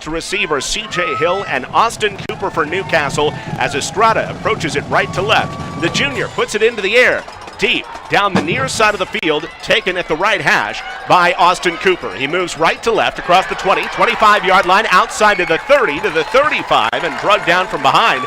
to receiver C.J. Hill and Austin Cooper for Newcastle as Estrada approaches it right to left. The junior puts it into the air, deep down the near side of the field, taken at the right hash by Austin Cooper. He moves right to left across the 20, 25-yard line, outside to the 30, to the 35, and drugged down from behind.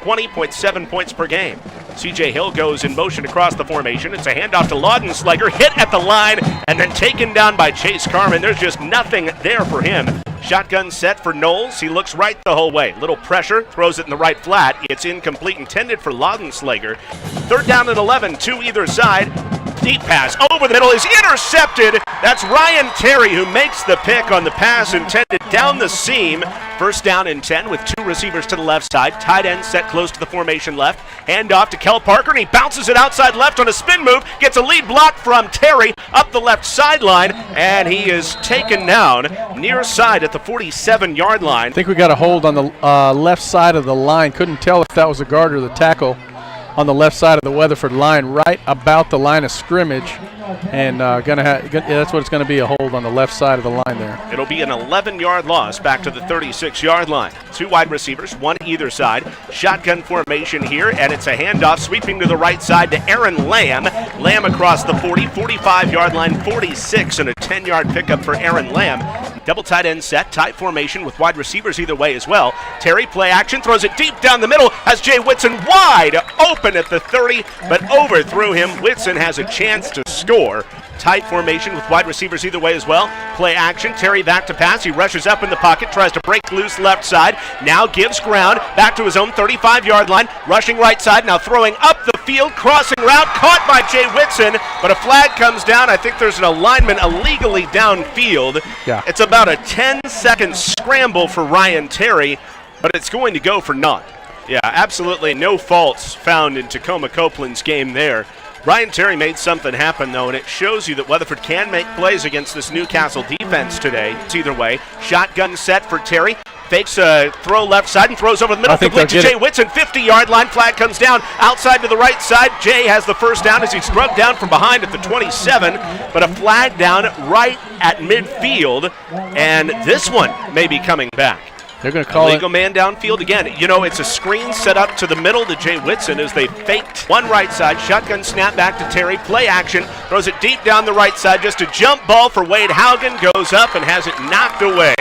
20.7 points per game. C.J. Hill goes in motion across the formation. It's a handoff to Laudenslager, hit at the line, and then taken down by Chase Carman. There's just nothing there for him. Shotgun set for Knowles. He looks right the whole way. Little pressure, throws it in the right flat. It's incomplete, intended for Laudenslager. Third down and 11, to either side. Deep pass over the middle is intercepted. That's Ryan Terry who makes the pick on the pass intended down the seam. First down and 10 with two receivers to the left side. Tight end set close to the formation left. Hand off to Kel Parker, and he bounces it outside left on a spin move. Gets a lead block from Terry up the left sideline, and he is taken down near side at the 47-yard line. I think we got a hold on the left side of the line. Couldn't tell if that was a guard or the tackle on the left side of the Weatherford line, right about the line of scrimmage. And that's what it's going to be, a hold on the left side of the line there. It'll be an 11-yard loss back to the 36-yard line. Two wide receivers, one either side. Shotgun formation here, and it's a handoff sweeping to the right side to Aaron Lamb. Lamb across the 40, 45-yard line, 46, and a 10-yard pickup for Aaron Lamb. Double tight end set, tight formation with wide receivers either way as well. Terry play action, throws it deep down the middle, has Jay Whitson wide open at the 30, but overthrew him. Whitson has a chance to score. Tight formation with wide receivers either way as well. Play action, Terry back to pass. He rushes up in the pocket, tries to break loose left side. Now gives ground, back to his own 35-yard line. Rushing right side, now throwing up the field. Crossing route, caught by Jay Whitson, but a flag comes down. I think there's an alignment illegally downfield. Yeah. It's about a 10-second scramble for Ryan Terry, but it's going to go for naught. Yeah, absolutely no faults found in Tacoma Copeland's game there. Ryan Terry made something happen, though, and it shows you that Weatherford can make plays against this Newcastle defense today. It's either way. Shotgun set for Terry. Fakes a throw left side and throws over the middle. Complete to Jay Whitson, 50-yard line. Flag comes down outside to the right side. Jay has the first down as he's drugged down from behind at the 27, but a flag down right at midfield, and this one may be coming back. They're going to call illegal man downfield again. You know, it's a screen set up to the middle to Jay Whitson as they faked one right side. Shotgun snap back to Terry. Play action. Throws it deep down the right side. Just a jump ball for Wade Haugen. Goes up and has it knocked away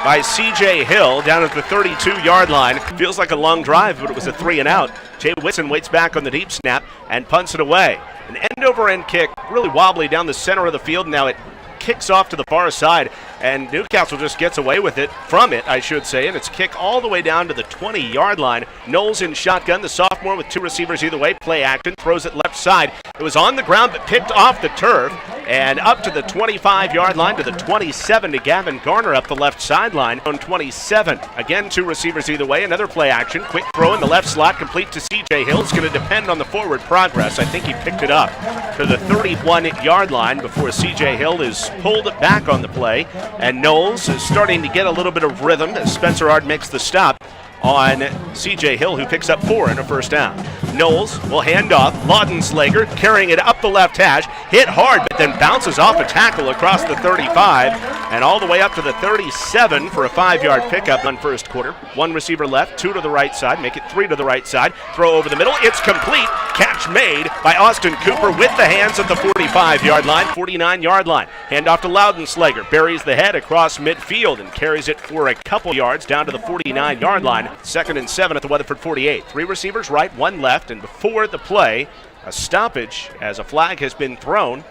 by C.J. Hill down at the 32-yard line. Feels like a long drive, but it was a 3-and-out. Jay Whitson waits back on the deep snap and punts it away. An end-over-end kick, really wobbly down the center of the field. Now it kicks off to the far side, and Newcastle just gets away with it, from it, I should say, and it's a kick all the way down to the 20-yard line. Knowles in shotgun, the sophomore with two receivers either way. Play action, throws it left side. It was on the ground, but picked off the turf, and up to the 25-yard line to the 27 to Gavin Garner up the left sideline on 27. Again, two receivers either way. Another play action, quick throw in the left slot, complete to C.J. Hill. It's going to depend on the forward progress. I think he picked it up to the 31-yard line before C.J. Hill is pulled back on the play, and Knowles is starting to get a little bit of rhythm as Spencer Ard makes the stop on C.J. Hill, who picks up 4 and a first down. Knowles will hand off. Laudenslager carrying it up the left hash, hit hard, but then bounces off a tackle across the 35 and all the way up to the 37 for a 5-yard pickup on first quarter. One receiver left, two to the right side, make it 3 to the right side. Throw over the middle, it's complete. Catch made by Austin Cooper with the hands at the 45-yard line, 49-yard line. Hand off to Laudenslager, buries the head across midfield and carries it for a couple yards down to the 49-yard line. 2nd and 7 at the Weatherford 48. 3 receivers right, 1 left, and before the play, a stoppage as a flag has been thrown.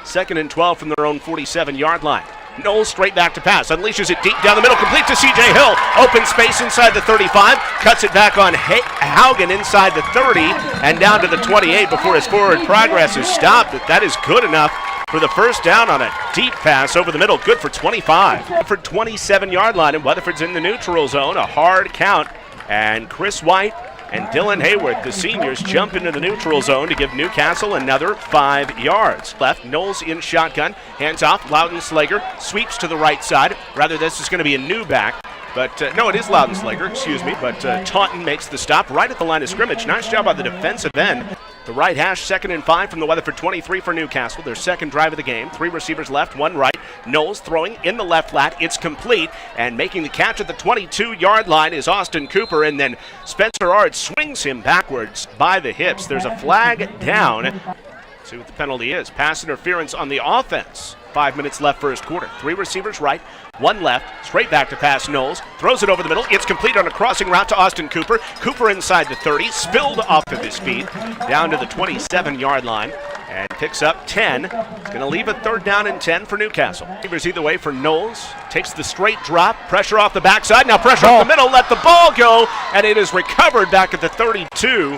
2nd and 12 from their own 47-yard line. Knowles straight back to pass, unleashes it deep down the middle, complete to C.J. Hill. Open space inside the 35, cuts it back on Haugen inside the 30 and down to the 28 before his forward progress is stopped. That is good enough for the first down on a deep pass over the middle, good for 25. For 27-yard line, and Weatherford's in the neutral zone, a hard count, and Chris White and Dylan Hayworth, the seniors, jump into the neutral zone to give Newcastle another 5 yards. Left, Knowles in shotgun, hands off, Laudenslager sweeps to the right side. Rather, this is going to be a new back. But, no, it is Laudenslager, excuse me, but Taunton makes the stop right at the line of scrimmage. Nice job by the defensive end. The right hash, 2nd and 5 from the Weatherford 23 for Newcastle. Their second drive of the game. 3 receivers left, 1 right. Knowles throwing in the left flat. It's complete. And making the catch at the 22-yard line is Austin Cooper. And then Spencer Ard swings him backwards by the hips. There's a flag down. Let's see what the penalty is. Pass interference on the offense. 5 minutes left first quarter. 3 receivers right, 1 left. Straight back to pass Knowles. Throws it over the middle. It's complete on a crossing route to Austin Cooper. Cooper inside the 30. Spilled off of his feet. Down to the 27-yard line. And picks up 10. It's going to leave a 3rd down and 10 for Newcastle. Receivers either way for Knowles. Takes the straight drop. Pressure off the backside. Now pressure up the middle. Let the ball go. And it is recovered back at the 32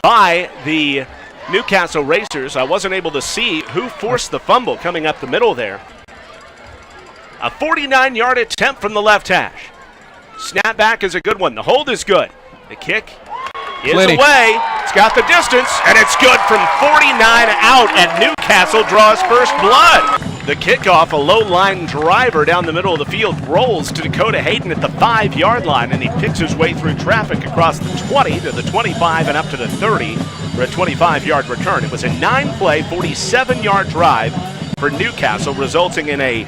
by the Newcastle Racers. I wasn't able to see who forced the fumble coming up the middle there. A 49-yard attempt from the left hash. Snapback is a good one. The hold is good. The kick is away. It's got the distance, and it's good from 49 out, and Newcastle draws first blood. The kickoff, a low-line driver down the middle of the field, rolls to Dakota Hayden at the 5-yard line, and he picks his way through traffic across the 20 to the 25 and up to the 30 for a 25-yard return. It was a 9-play, 47-yard drive for Newcastle, resulting in a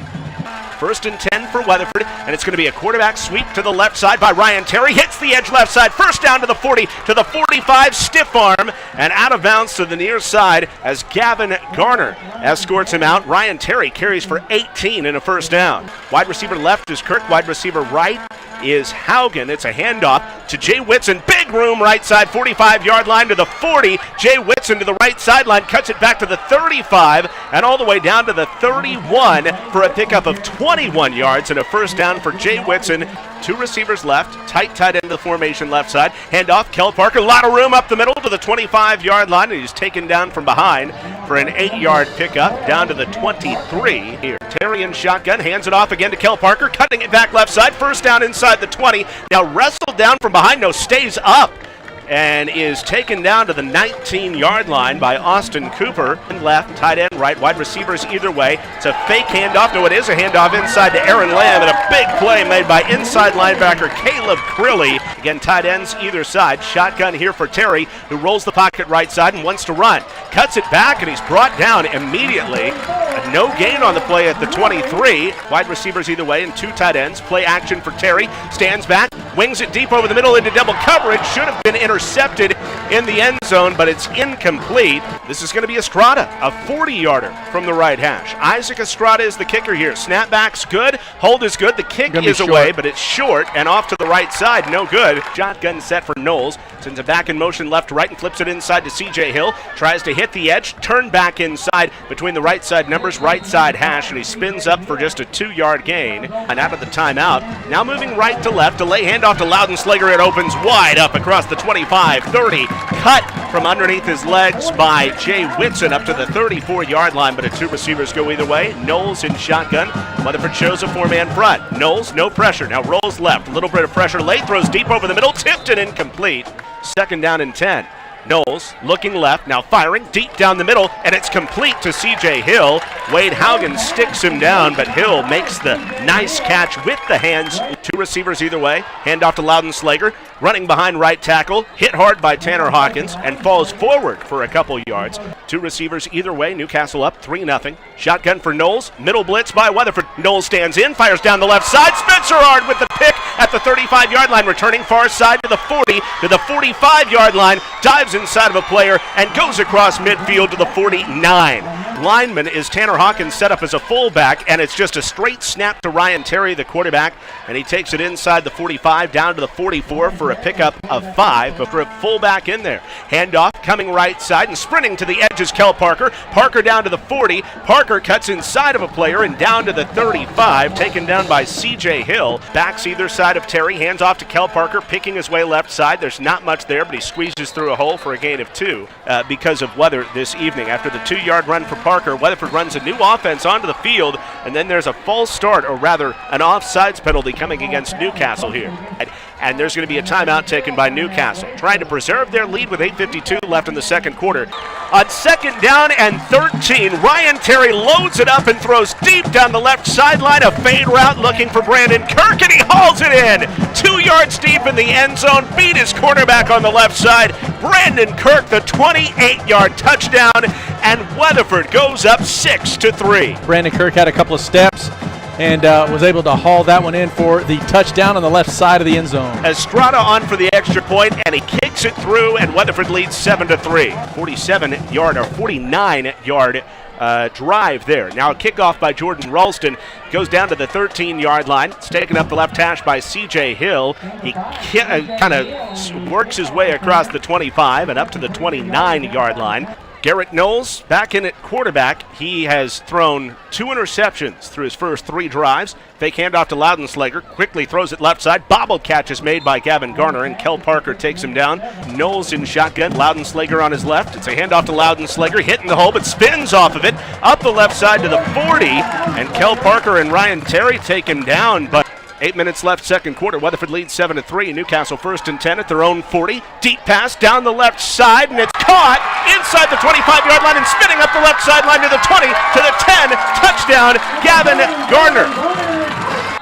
1st and 10 for Weatherford, and it's going to be a quarterback sweep to the left side by Ryan Terry. Hits the edge left side. First down to the 40, to the 45, stiff arm, and out of bounds to the near side as Gavin Garner escorts him out. Ryan Terry carries for 18 and a 1st down. Wide receiver left is Kirk. Wide receiver right is Haugen. It's a handoff to Jay Whitson. Big room right side, 45-yard line to the 40. Jay Whitson to the right sideline, cuts it back to the 35 and all the way down to the 31 for a pickup of 21 yards and a 1st down for Jay Whitson. 2 receivers left, tight end of the formation left side. Handoff, Kel Parker, a lot of room up the middle to the 25-yard line, and he's taken down from behind for an 8-yard pickup down to the 23 here. Terry in shotgun, hands it off again to Kel Parker, cutting it back left side, 1st down inside the 20. Now wrestled down from behind, no, stays up and is taken down to the 19-yard line by Austin Cooper. And left, tight end right, wide receivers either way. It's a fake handoff. No, it is a handoff inside to Aaron Lamb, and a big play made by inside linebacker Caleb Crilly. Again, tight ends either side. Shotgun here for Terry, who rolls the pocket right side and wants to run. Cuts it back, and he's brought down immediately. No gain on the play at the 23. Wide receivers either way and 2 tight ends. Play action for Terry. Stands back, wings it deep over the middle into double coverage. Should have been intercepted in the end zone, but it's incomplete. This is going to be Estrada, a 40-yarder from the right hash. Isaac Estrada is the kicker here. Snapback's good. Hold is good. The kick is away, but it's short and off to the right side. No good. Shotgun set for Knowles. Sends it back in motion left to right and flips it inside to C.J. Hill. Tries to hit the edge. Turn back inside between the right side numbers, right side hash, and he spins up for just a 2-yard gain. And out of the timeout, now moving right to left. Delay handoff to Loudenslager. It opens wide up across the 25, 30. Cut from underneath his legs by Jay Whitson up to the 34-yard line, but 2 receivers go either way. Knowles in shotgun. Weatherford shows a 4-man front. Knowles, no pressure. Now rolls left. A little bit of pressure late. Throws deep over the middle. Tipped and incomplete. 2nd down and 10. Knowles looking left, now firing deep down the middle, and it's complete to C.J. Hill. Wade Haugen sticks him down, but Hill makes the nice catch with the hands. 2 receivers either way. Handoff to Loudenslager, running behind right tackle, hit hard by Tanner Hawkins, and falls forward for a couple yards. 2 receivers either way. Newcastle up 3-0. Shotgun for Knowles, middle blitz by Weatherford. Knowles stands in, fires down the left side. Spencer Ard with the pick at the 35-yard line, returning far side to the 40, to the 45-yard line, dives inside of a player and goes across midfield to the 49. Lineman is Tanner Hawkins, set up as a fullback, and it's just a straight snap to Ryan Terry, the quarterback, and he takes it inside the 45 down to the 44 for a pickup of 5, but for a fullback in there. Handoff coming right side and sprinting to the edge is Kel Parker. Parker down to the 40. Parker cuts inside of a player and down to the 35, taken down by C.J. Hill. Backs either side of Terry, hands off to Kel Parker, picking his way left side. There's not much there, but he squeezes through a hole for a gain of 2 because of weather this evening. After the 2-yard run for Parker. Weatherford runs a new offense onto the field, and then there's a false start, or rather an offsides penalty coming against Newcastle here. And there's going to be a timeout taken by Newcastle, trying to preserve their lead with 8:52 left in the second quarter. On second down and 13, Ryan Terry loads it up and throws deep down the left sideline, a fade route looking for Brandon Kirk, and he hauls it in. 2 yards deep in the end zone, beat his cornerback on the left side. Brandon Kirk, the 28-yard touchdown, and Weatherford goes up 6-3. Brandon Kirk had a couple of steps and was able to haul that one in for the touchdown on the left side of the end zone. Estrada on for the extra point, and he kicks it through, and Weatherford leads 7-3. 47-yard or 49-yard drive there. Now a kickoff by Jordan Ralston, goes down to the 13-yard line. It's taken up the left hash by C.J. Hill. He kind of works his way across the 25 and up to the 29-yard line. Garrett Knowles back in at quarterback. He has thrown 2 interceptions through his first 3 drives. Fake handoff to Loudenslager. Quickly throws it left side. Bobble catch is made by Gavin Garner, and Kel Parker takes him down. Knowles in shotgun. Loudenslager on his left. It's a handoff to Loudenslager. Hitting the hole, but spins off of it. Up the left side to the 40. And Kel Parker and Ryan Terry take him down, but 8 minutes left, second quarter. Weatherford leads 7-3. Newcastle first and 10 at their own 40. Deep pass down the left side, and it's caught inside the 25-yard line and spinning up the left sideline to the 20, to the 10. Touchdown, Gavin Garner.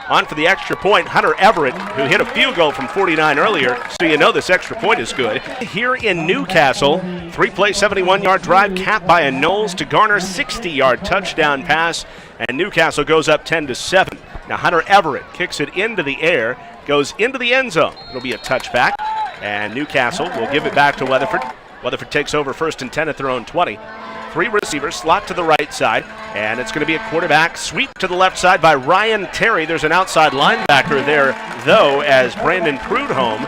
On for the extra point, Hunter Everett, who hit a field goal from 49 earlier, so you know this extra point is good. Here in Newcastle, 3-play, 71-yard drive capped by a Knowles to Garner 60-yard touchdown pass, and Newcastle goes up 10-7. Now Hunter Everett kicks it into the air, goes into the end zone. It'll be a touchback, and Newcastle will give it back to Weatherford. Weatherford takes over first and 10 at their own 20. 3 receivers, slot to the right side, and it's going to be a quarterback sweep to the left side by Ryan Terry. There's an outside linebacker there, though, as Brandon Prudhomme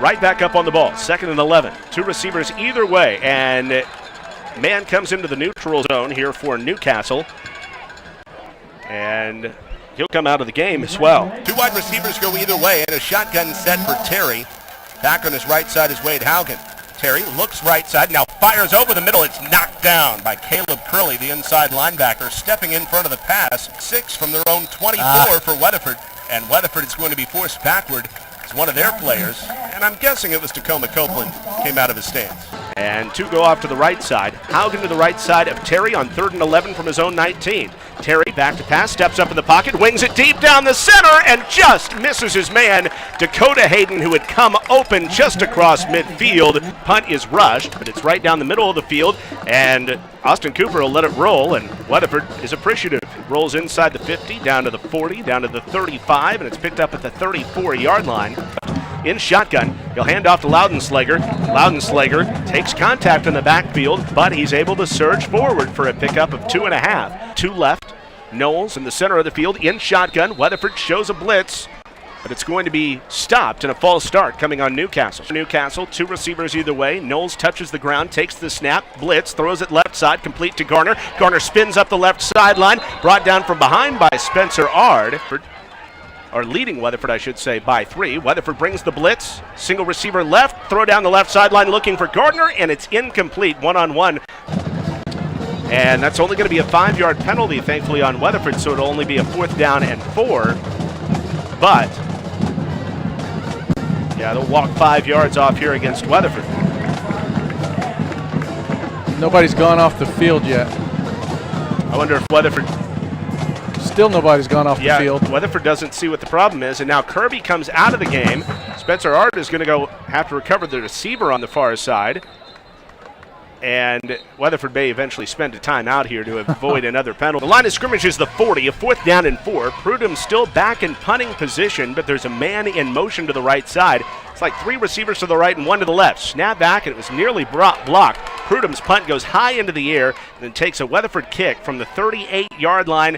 right back up on the ball. 2nd and 11. 2 receivers either way, and man comes into the neutral zone here for Newcastle, and he'll come out of the game as well. 2 wide receivers go either way, and a shotgun set for Terry. Back on his right side is Wade Haugen. Terry looks right side, now fires over the middle. It's knocked down by Caleb Curley, the inside linebacker, stepping in front of the pass. 6 from their own 24 for Weatherford, and Weatherford is going to be forced backward as one of their players, and I'm guessing it was Tacoma Copeland, came out of his stance. And 2 go off to the right side. Haugen to the right side of Terry on 3rd and 11 from his own 19. Terry back to pass, steps up in the pocket, wings it deep down the center, and just misses his man, Dakota Hayden, who had come open just across midfield. Punt is rushed, but it's right down the middle of the field, and Austin Cooper will let it roll, and Weatherford is appreciative. It rolls inside the 50, down to the 40, down to the 35, and it's picked up at the 34-yard line. In shotgun, he'll hand off to Loudenslager. Loudenslager takes contact in the backfield, but he's able to surge forward for a pickup of 2.5. 2 left. Knowles in the center of the field in shotgun. Weatherford shows a blitz, but it's going to be stopped in a false start coming on Newcastle. Newcastle, 2 receivers either way. Knowles touches the ground, takes the snap, blitz, throws it left side, complete to Garner. Garner spins up the left sideline, brought down from behind by Spencer Ard. Or leading Weatherford, I should say, by 3. Weatherford brings the blitz. Single receiver left. Throw down the left sideline looking for Gardner, and it's incomplete. 1-on-1. And that's only going to be a 5-yard penalty, thankfully, on Weatherford, so it'll only be a 4th down and 4. But, yeah, they'll walk 5 yards off here against Weatherford. Nobody's gone off the field yet. I wonder if Weatherford... Still nobody's gone off the field. Weatherford doesn't see what the problem is, and now Kirby comes out of the game. Spencer Ard is going to have to recover the receiver on the far side. And Weatherford may eventually spend a timeout here to avoid another penalty. The line of scrimmage is the 40, a 4th down and 4. Prudhomme's still back in punting position, but there's a man in motion to the right side. It's like 3 receivers to the right and 1 to the left. Snap back, and it was nearly blocked. Prudhomme's punt goes high into the air and then takes a Weatherford kick from the 38-yard line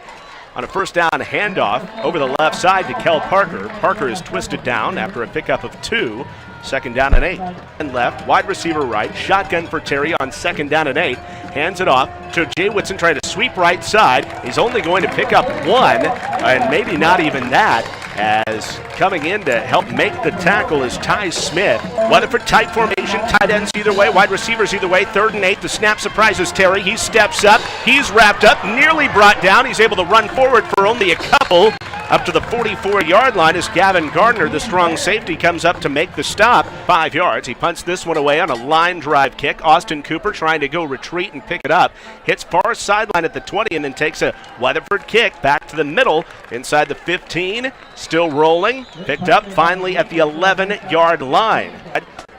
on a 1st down handoff over the left side to Kel Parker. Parker is twisted down after a pickup of 2. 2nd down and 8. And left, wide receiver right, shotgun for Terry on 2nd down and 8. Hands it off to Jay Whitson trying to sweep right side. He's only going to pick up 1, and maybe not even that. As coming in to help make the tackle is Ty Smith. Weatherford tight formation, tight ends either way, wide receivers either way. 3rd and 8, the snap surprises Terry. He steps up, he's wrapped up, nearly brought down. He's able to run forward for only a couple. Up to the 44-yard line as Gavin Gardner, the strong safety, comes up to make the stop. 5 yards. He punts this one away on a line drive kick. Austin Cooper trying to go retreat and pick it up. Hits far sideline at the 20 and then takes a Weatherford kick back to the middle inside the 15. Still rolling. Picked up finally at the 11-yard line.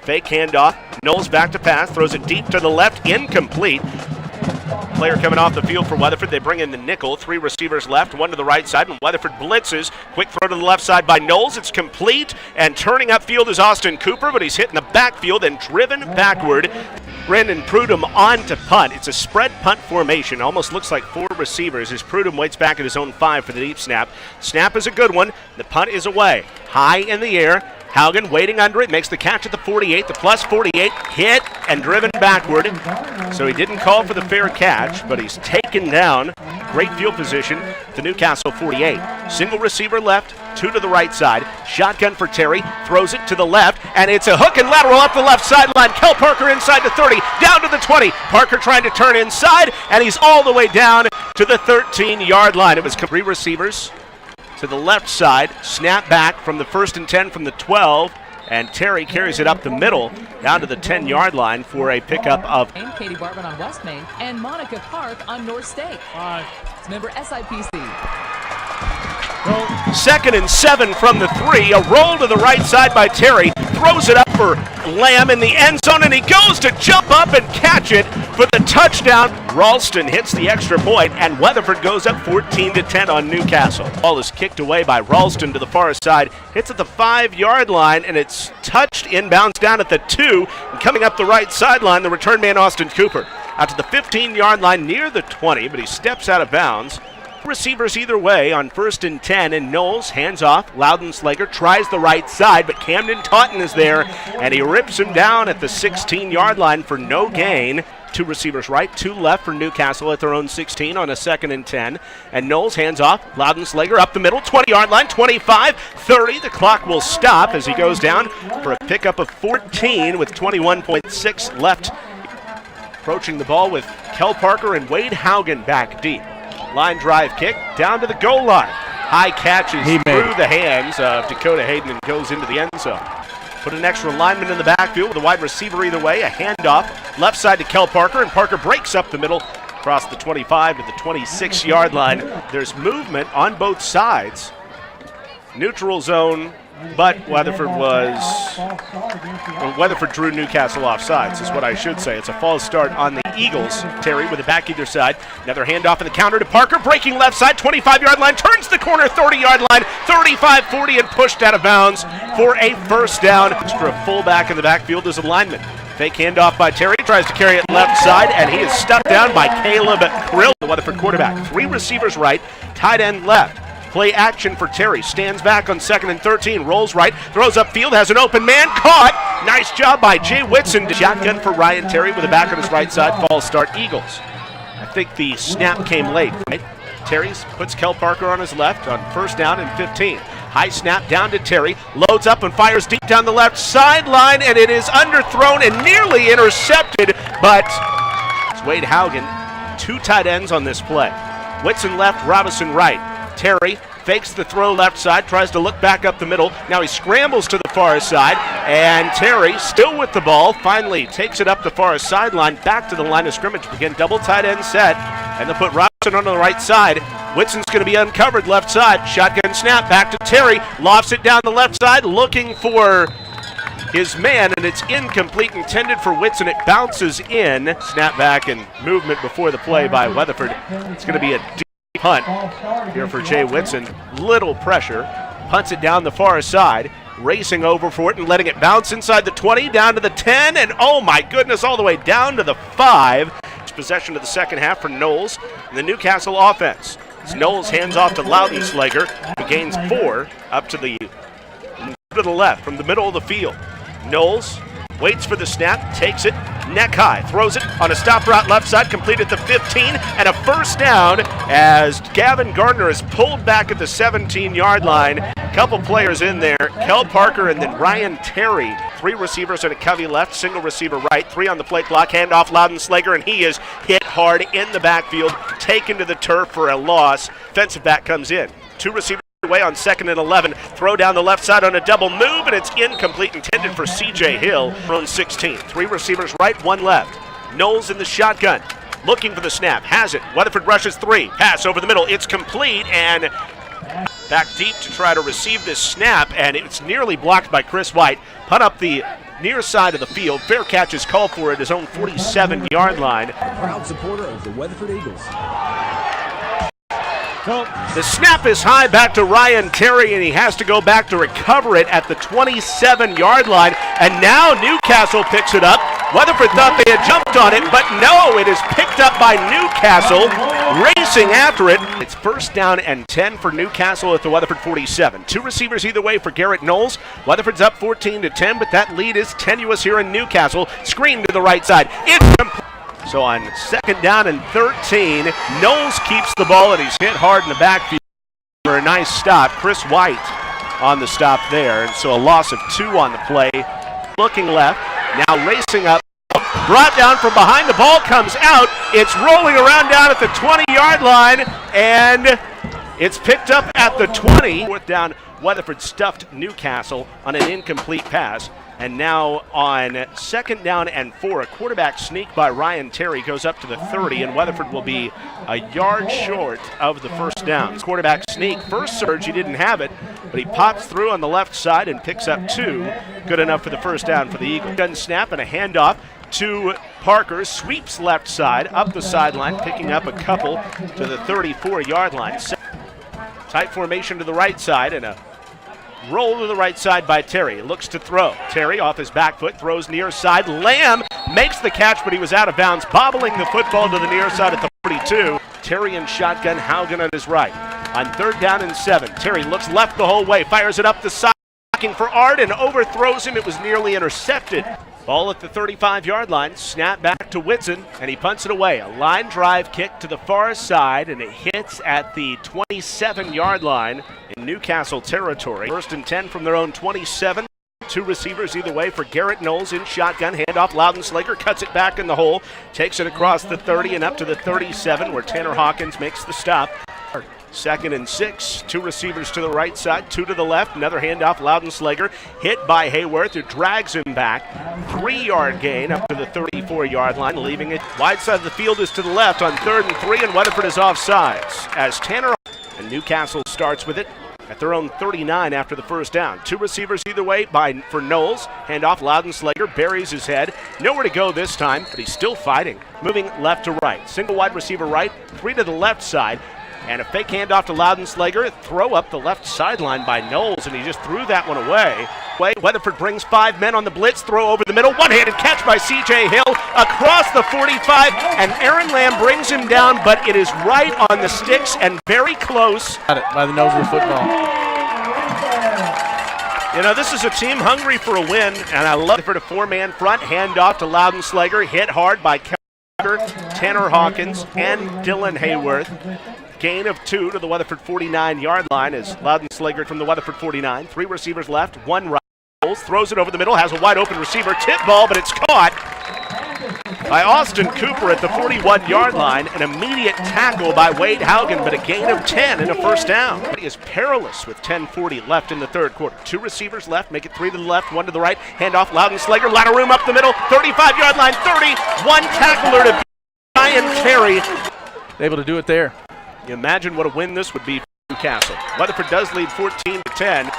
Fake handoff. Knowles back to pass. Throws it deep to the left. Incomplete. Player coming off the field for Weatherford. They bring in the nickel. 3 receivers left, 1 to the right side, and Weatherford blitzes. Quick throw to the left side by Knowles. It's complete, and turning upfield is Austin Cooper, but he's hit in the backfield and driven backward. Brandon Prudhomme on to punt. It's a spread punt formation. Almost looks like 4 receivers as Prudhomme waits back at his own 5 for the deep snap. Snap is a good one. The punt is away. High in the air. Haugen waiting under it, makes the catch at the 48, the plus 48, hit and driven backward. So he didn't call for the fair catch, but he's taken down. Great field position to Newcastle 48. Single receiver left, 2 to the right side. Shotgun for Terry, throws it to the left, and it's a hook and lateral up the left sideline. Kel Parker inside the 30, down to the 20. Parker trying to turn inside, and he's all the way down to the 13-yard line. It was 3 receivers to the left side, snap back from the 1st and 10 from the 12, and Terry carries it up the middle down to the 10-yard line for a pickup of Katie Bartman on West Main and Monica Park on North State. It's member SIPC. 2nd and 7 from the 3, a roll to the right side by Terry, throws it up for Lamb in the end zone, and he goes to jump up and catch it for the touchdown. Ralston hits the extra point, and Weatherford goes up 14-10 on Newcastle. Ball is kicked away by Ralston to the far side, hits at the 5-yard line, and it's touched inbounds down at the 2, and coming up the right sideline, the return man Austin Cooper. Out to the 15-yard line near the 20, but he steps out of bounds. Receivers either way on 1st and 10, and Knowles hands off. Loudenslager tries the right side, but Camden Taunton is there, and he rips him down at the 16-yard line for no gain. 2 receivers right, 2 left for Newcastle at their own 16 on a 2nd and 10. And Knowles hands off. Loudenslager up the middle, 20-yard line, 25, 30. The clock will stop as he goes down for a pickup of 14 with 21.6 left. Approaching the ball with Kel Parker and Wade Haugen back deep. Line drive kick down to the goal line. High catches through the hands of Dakota Hayden and goes into the end zone. Put an extra lineman in the backfield with a wide receiver either way. A handoff left side to Kel Parker, and Parker breaks up the middle across the 25 to the 26-yard line. There's movement on both sides. Neutral zone, but Weatherford drew Newcastle off sides, is what I should say. It's a false start on the Eagles. Terry with a back either side. Another handoff in the counter to Parker, breaking left side, 25-yard line, turns the corner, 30-yard line, 35-40, and pushed out of bounds for a first down. Extra fullback in the backfield is a lineman. Fake handoff by Terry, tries to carry it left side, and he is stuck down by Caleb Krill, the Weatherford quarterback. 3 receivers right, tight end left. Play action for Terry. Stands back on 2nd and 13. Rolls right. Throws upfield. Has an open man. Caught. Nice job by Jay Whitson. Shotgun for Ryan Terry with a back on his right side. False start Eagles. I think the snap came late, right? Terry puts Kel Parker on his left on 1st down and 15. High snap down to Terry. Loads up and fires deep down the left sideline, and it is underthrown and nearly intercepted, but it's Wade Haugen. 2 tight ends on this play. Whitson left, Robinson right. Terry fakes the throw left side, tries to look back up the middle. Now he scrambles to the far side, and Terry, still with the ball, finally takes it up the far sideline, back to the line of scrimmage. Again, double tight end set, and they'll put Robinson on the right side. Whitson's going to be uncovered left side. Shotgun snap back to Terry, lofts it down the left side, looking for his man, and it's incomplete, intended for Whitson. It bounces in. Snap back and movement before the play by Weatherford. It's going to be a deep punt here for Jay Whitson. Little pressure. Punts it down the far side. Racing over for it and letting it bounce inside the 20, down to the 10, and oh my goodness, all the way down to the 5. It's possession of the second half for Knowles and the Newcastle offense. It's Knowles hands off to Loudenslager, who gains 4 up to the left from the middle of the field. Knowles waits for the snap, takes it, neck high, throws it on a stop route left side, complete at the 15, and a first down as Gavin Gardner is pulled back at the 17-yard line. Couple players in there, Kel Parker and then Ryan Terry. 3 receivers and a Covey left, single receiver right, 3 on the play clock, handoff Loudenslager, and he is hit hard in the backfield, taken to the turf for a loss. Defensive back comes in. 2 receivers away on 2nd and 11, throw down the left side on a double move, and it's incomplete, intended for C.J. Hill, from 16. 3 receivers right, 1 left. Knowles in the shotgun, looking for the snap, has it. Weatherford rushes 3, pass over the middle, it's complete, and back deep to try to receive this snap, and it's nearly blocked by Chris White. Punt up the near side of the field. Fair catch is called for at his own 47-yard line. Proud supporter of the Weatherford Eagles. The snap is high back to Ryan Terry, and he has to go back to recover it at the 27-yard line. And now Newcastle picks it up. Weatherford thought they had jumped on it, but no, it is picked up by Newcastle, racing after it. It's 1st down and 10 for Newcastle at the Weatherford 47. 2 receivers either way for Garrett Knowles. Weatherford's up 14-10, but that lead is tenuous here in Newcastle. Screen to the right side. It's complete. So on 2nd down and 13, Knowles keeps the ball, and he's hit hard in the backfield for a nice stop. Chris White on the stop there, and so a loss of 2 on the play. Looking left, now racing up, brought down from behind, the ball comes out, it's rolling around down at the 20-yard line, and it's picked up at the 20. 4th down, Weatherford stuffed Newcastle on an incomplete pass. And now on 2nd down and 4, a quarterback sneak by Ryan Terry goes up to the 30, and Weatherford will be a yard short of the 1st down. Quarterback sneak, first surge, he didn't have it, but he pops through on the left side and picks up 2. Good enough for the 1st down for the Eagles. Gun snap and a handoff to Parker, sweeps left side, up the sideline, picking up a couple to the 34-yard line. Tight formation to the right side, and a roll to the right side by Terry. Looks to throw. Terry off his back foot, throws near side. Lamb makes the catch, but he was out of bounds, bobbling the football to the near side at the 42. Terry in shotgun, Haugen on his right. On 3rd down and 7, Terry looks left the whole way, fires it up the side, looking for Art, and overthrows him. It was nearly intercepted. Ball at the 35-yard line, snap back to Whitson, and he punts it away. A line drive kick to the far side, and it hits at the 27-yard line in Newcastle territory. 1st and 10 from their own 27. 2 receivers either way for Garrett Knowles in shotgun. Handoff, Loudenslager cuts it back in the hole, takes it across the 30 and up to the 37, where Tanner Hawkins makes the stop. 2nd and 6, 2 receivers to the right side, 2 to the left, another handoff, Loudenslager, hit by Hayworth, who drags him back. 3-yard gain up to the 34-yard line, leaving it wide side of the field is to the left on 3rd and 3, and Weatherford is offsides as Tanner and Newcastle starts with it at their own 39 after the 1st down. 2 receivers either way for Knowles. Handoff, Loudenslager buries his head. Nowhere to go this time, but he's still fighting. Moving left to right. Single wide receiver right, 3 to the left side. And a fake handoff to Loudenslager. Throw up the left sideline by Knowles, and he just threw that one away. Weatherford brings 5 men on the blitz. Throw over the middle. One-handed catch by C.J. Hill across the 45, and Aaron Lamb brings him down, but it is right on the sticks and very close. Got it by the nose of the football. You know, this is a team hungry for a win, and I love it for the 4-man front. Handoff to Loudenslager. Hit hard by Kelker, Tanner Hawkins, and Dylan Hayworth. Gain of 2 to the Weatherford 49-yard line as Loudenslager from the Weatherford 49. 3 receivers left, 1 right. Throws it over the middle, has a wide open receiver. Tip ball, but it's caught by Austin Cooper at the 41-yard line. An immediate tackle by Wade Haugen, but a gain of 10 and a 1st down. He is perilous with 10:40 left in the 3rd quarter. 2 receivers left, make it 3 to the left, 1 to the right. Handoff, Loudenslager, lot of room up the middle. 35-yard line, 30. 1 tackler to Ryan Terry. Able to do it there. You imagine what a win this would be for Newcastle. Weatherford does lead 14-10.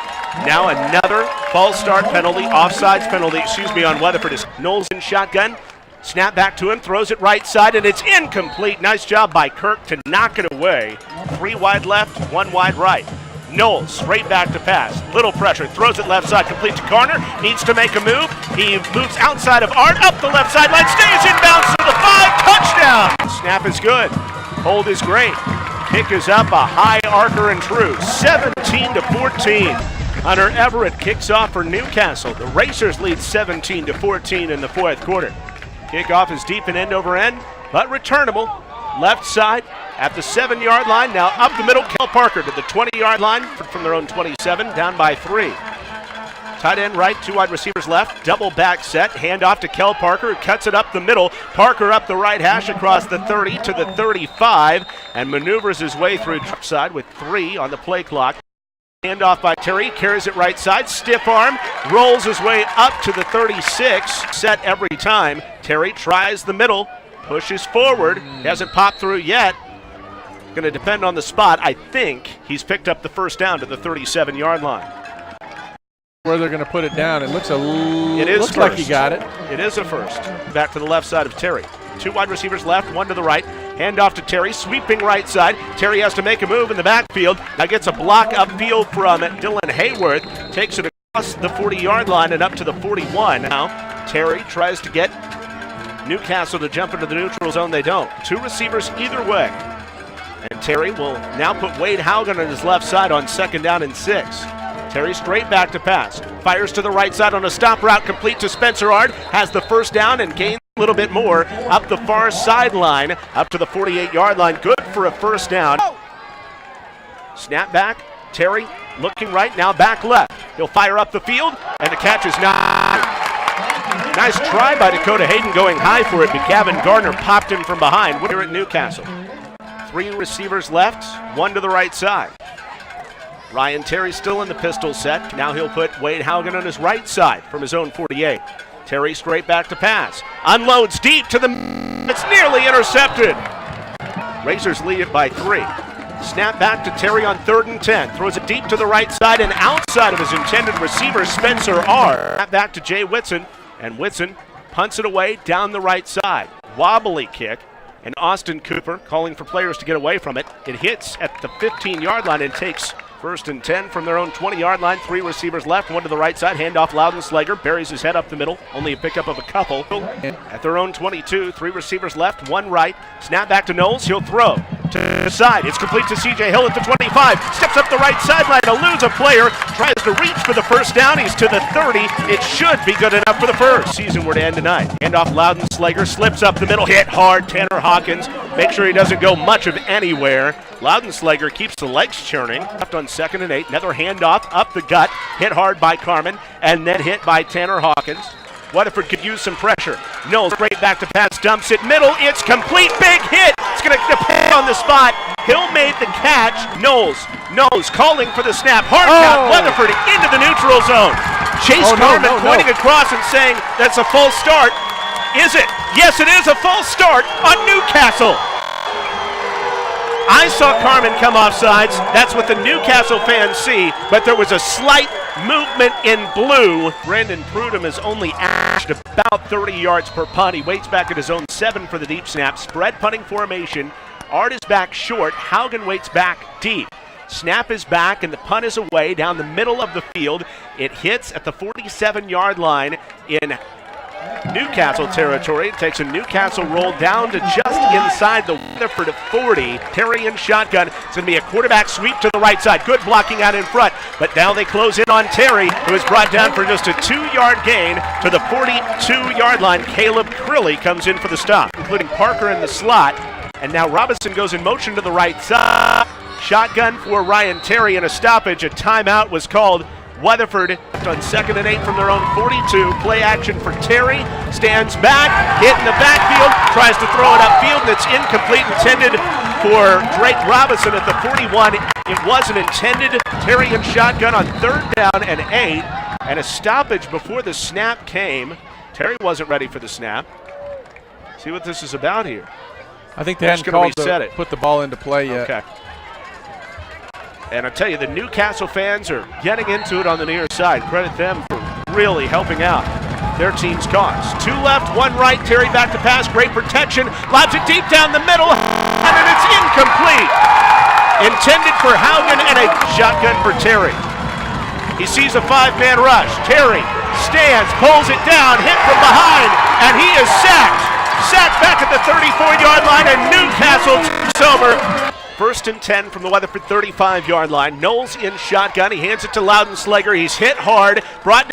Now another false start penalty, offsides penalty, on Weatherford. Is Knowles in shotgun. Snap back to him, throws it right side, and it's incomplete. Nice job by Kirk to knock it away. 3 wide left, 1 wide right. Knowles straight back to pass. Little pressure, throws it left side, complete to Garner. Needs to make a move. He moves outside of Art, up the left sideline, stays in bounds to the 5, touchdown! Snap is good. Hold is great. Kick is up, a high arcer and true. 17-14. Hunter Everett kicks off for Newcastle. The Racers lead 17-14 in the 4th quarter. Kickoff is deep and end over end, but returnable. Left side, at the 7-yard line. Now up the middle, Kel Parker to the 20-yard line from their own 27, down by 3. Tight end right, 2 wide receivers left, double back set, handoff to Kel Parker, who cuts it up the middle. Parker up the right hash across the 30 to the 35 and maneuvers his way through side with 3 on the play clock. Handoff by Terry, carries it right side, stiff arm, rolls his way up to the 36, set every time. Terry tries the middle, pushes forward, hasn't popped through yet. Going to depend on the spot. I think he's picked up the first down to the 37-yard line. Where they're going to put it down, it looks looks like he got it. It is a first. Back to the left side of Terry. 2 wide receivers left, 1 to the right. Handoff to Terry, sweeping right side. Terry has to make a move in the backfield. Now gets a block upfield from Dylan Hayworth. Takes it across the 40-yard line and up to the 41. Now Terry tries to get Newcastle to jump into the neutral zone. They don't. 2 receivers either way. And Terry will now put Wade Haugen on his left side on 2nd down and 6. Terry straight back to pass. Fires to the right side on a stop route complete to Spencer Ard. Has the first down and gains a little bit more up the far sideline, up to the 48-yard line. Good for a first down. Snap back. Terry looking right, now back left. He'll fire up the field, and the catch is not. Nice try by Dakota Hayden going high for it, but Gavin Gardner popped him from behind. We're at Newcastle. 3 receivers left, 1 to the right side. Ryan Terry still in the pistol set. Now he'll put Wade Haugen on his right side from his own 48. Terry straight back to pass. Unloads deep to the... It's nearly intercepted. Racers lead it by 3. Snap back to Terry on 3rd and 10. Throws it deep to the right side and outside of his intended receiver, Spencer R. Snap back to Jay Whitson, and Whitson punts it away down the right side. Wobbly kick, and Austin Cooper calling for players to get away from it. It hits at the 15-yard line and takes 1st and 10 from their own 20-yard line. 3 receivers left, 1 to the right side. Handoff Loudenslager, buries his head up the middle. Only a pickup of a couple. At their own 22, 3 receivers left, 1 right. Snap back to Knowles. He'll throw to the side. It's complete to C.J. Hill at the 25. Steps up the right sideline, eludes a player. Tries to reach for the first down. He's to the 30. It should be good enough for the first. Season were to end tonight. Handoff Loudenslager, slips up the middle. Hit hard. Tanner Hawkins. Make sure he doesn't go much of anywhere. Loudenslager keeps the legs churning. Left on 2nd and 8. Another handoff up the gut. Hit hard by Carmen. And then hit by Tanner Hawkins. Weatherford could use some pressure. Knowles straight back to pass. Dumps it middle. It's complete. Big hit. It's going to depend on the spot. Hill made the catch. Knowles calling for the snap. Hard count. Weatherford into the neutral zone. Chase Carmen pointing across and saying that's a false start. Is it? Yes, it is a false start on Newcastle. I saw Carmen come off sides. That's what the Newcastle fans see, but there was a slight movement in blue. Brandon Prudhomme is only averaged about 30 yards per punt. He waits back at his own 7 for the deep snap. Spread punting formation. Art is back short. Haugen waits back deep. Snap is back and the punt is away down the middle of the field. It hits at the 47-yard line in Newcastle territory. It takes a Newcastle roll down to just inside the Weatherford 40. Terry in shotgun. It's going to be a quarterback sweep to the right side. Good blocking out in front. But now they close in on Terry, who is brought down for just a 2-yard gain to the 42-yard line. Caleb Crilly comes in for the stop, including Parker in the slot. And now Robinson goes in motion to the right side. Shotgun for Ryan Terry and a stoppage. A timeout was called. Weatherford on 2nd and 8 from their own 42. Play action for Terry. Stands back, hit in the backfield, tries to throw it upfield, and it's incomplete. Intended for Drake Robinson at the 41. It wasn't intended. Terry in shotgun on 3rd down and 8. And a stoppage before the snap came. Terry wasn't ready for the snap. See what this is about here. I think they hadn't called put the ball into play yet. Okay. And I tell you, the Newcastle fans are getting into it on the near side. Credit them for really helping out their team's cause. 2 left, 1 right. Terry back to pass. Great protection. Lobs it deep down the middle. And it's incomplete. Intended for Haugen and a shotgun for Terry. He sees a 5-man rush. Terry stands, pulls it down, hit from behind, and he is sacked. Sacked back at the 34-yard line, and Newcastle takes over. 1st and 10 from the Weatherford 35-yard line. Knowles in shotgun. He hands it to Loudenslager. He's hit hard. Brought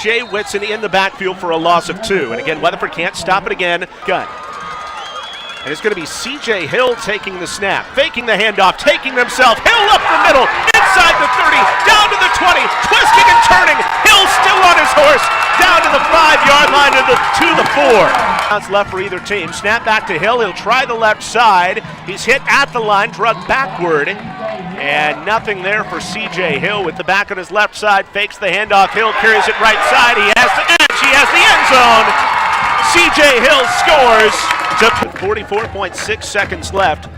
Jay Whitson in the backfield for a loss of 2. And again, Weatherford can't stop it again. Gun. And it's going to be C.J. Hill taking the snap, faking the handoff, taking himself. Hill up the middle, inside the 30, down to the 20, twisting and turning. Hill still on his horse, down to the 5-yard line to the 4. That's left for either team. Snap back to Hill. He'll try the left side. He's hit at the line, drugged backward. And nothing there for C.J. Hill with the back on his left side. Fakes the handoff. Hill carries it right side. He has the edge. He has the end zone. C.J. Hill scores. 44.6 seconds left.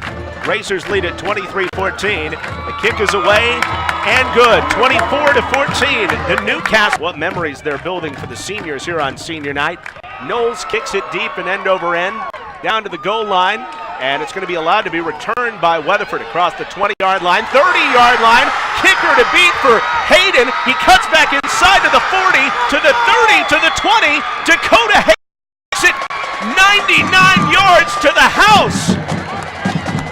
Racers lead at 23-14. The kick is away and good. 24-14. The Newcastle. What memories they're building for the seniors here on senior night. Knowles kicks it deep and end over end down to the goal line, and it's going to be allowed to be returned by Weatherford across the 20-yard line, 30-yard line. Kicker to beat for Hayden. He cuts back inside to the 40, to the 30, to the 20. Dakota Hayden takes it 99 yards to the house.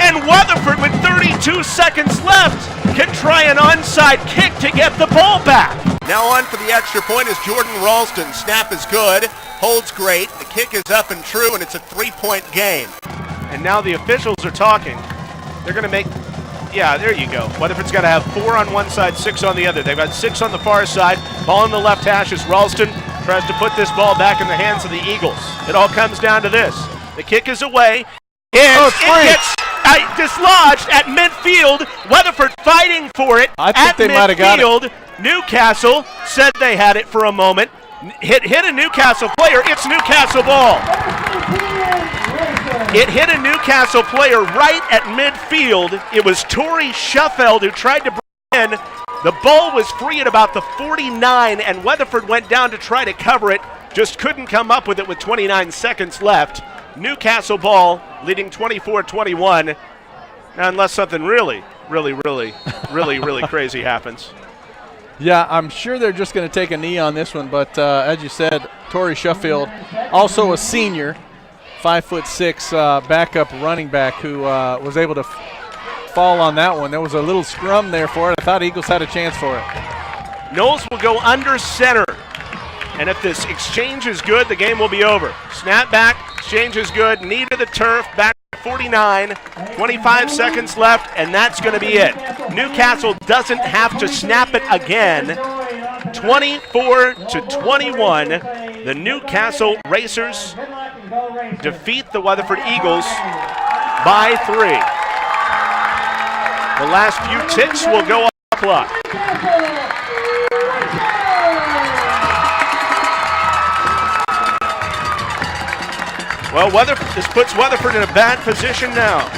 And Weatherford, with 32 seconds left, can try an onside kick to get the ball back. Now on for the extra point is Jordan Ralston. Snap is good, holds great. The kick is up and true, and it's a 3-point game. And now the officials are talking. They're going to make, yeah, there you go. Weatherford's got to have 4 on one side, 6 on the other. They've got 6 on the far side. Ball on the left hash as Ralston tries to put this ball back in the hands of the Eagles. It all comes down to this. The kick is away. It gets dislodged at midfield. Weatherford fighting for it. I think they might have got it. Newcastle said they had it for a moment. Hit a Newcastle player. It's Newcastle ball. It hit a Newcastle player right at midfield. It was Torrey Shuffeld who tried to bring in. The ball was free at about the 49, and Weatherford went down to try to cover it. Just couldn't come up with it with 29 seconds left. Newcastle ball leading 24-21. Now, unless something really crazy happens. Yeah, I'm sure they're just going to take a knee on this one, but as you said, Torrey Sheffield, also a senior, 5'6", backup running back who was able to fall on that one. There was a little scrum there for it. I thought Eagles had a chance for it. Knowles will go under center, and if this exchange is good, the game will be over. Snap back, exchange is good, knee to the turf, back 49, 25 seconds left, and that's going to be it. Newcastle doesn't have to snap it again. 24-21, the Newcastle Racers defeat the Weatherford Eagles by 3. The last few ticks will go off the clock. Well, this puts Weatherford in a bad position now.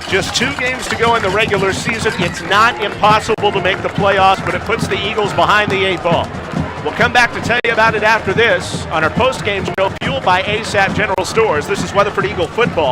Just 2 games to go in the regular season. It's not impossible to make the playoffs, but it puts the Eagles behind the 8 ball. We'll come back to tell you about it after this on our post-game show, fueled by ASAP General Stores. This is Weatherford Eagle football.